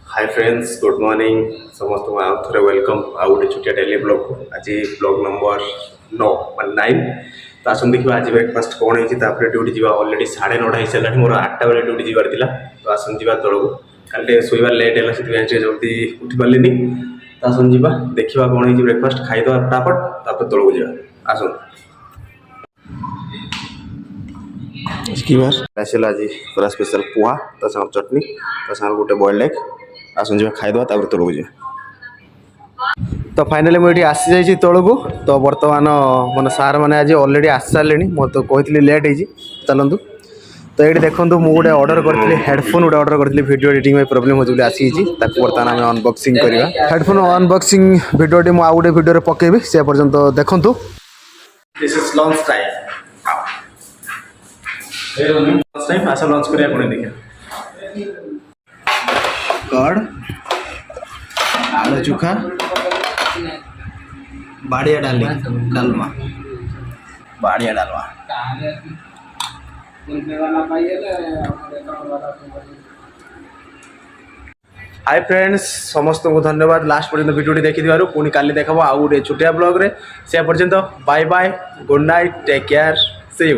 Hi friends good morning समस्त को आउ थे वेलकम आउ गोटे छुटिया डेली ब्लॉग को आज ब्लॉग नंबर 9 9 तो आसन देखा आज ब्रेकफास्ट कौन है ड्यूटी जावा ऑलरेडी 9:30 हो सारा मोर 8टा बेले ड्यूटी जबार था तो आसन जा तौक कल शोबार लेट है से जल्दी उठी पारे तो आसन जा देखा कौन है ब्रेकफास्ट खाईदे फटाफट तौक जा आसन आसल आज पूरा स्पेशल पोहा ता सागर चटनी ता सागर गोटे बॉइल्ड एग आसन जा खाईदे तौक जा तो फाइनाली मुझे आसी जाइए तौक तो बर्तमान मन सार मैंने आज ऑलरेडी आसी सारे मैं तो कहती लेट हो चलतु तो ये देखो मुझे गोटे ऑर्डर करी हेडफोन गोटे ऑर्डर करी वीडियो एडिटिंग में प्रोब्लेम हो आसी बर्तमान आम अनबॉक्सिंग करवा हेडफोन अनबॉक्सिंग वीडियो मुझे आउ गोटे वीडियो पकेबी से पर्यंत देखूँ this is lunch time lunch time आस लंच करिया कोने देखिए कर्ड आलू चोखा बाड़िया डाली डालमा बाड़िया डालमा हाय फ्रेंड्स समस्त को धन्यवाद लास्ट पर्यंत वीडियो देखी पुणी काली देखा आउ गोटे छुटिया ब्लॉग रे से पर्यंत bye bye good night take care see you.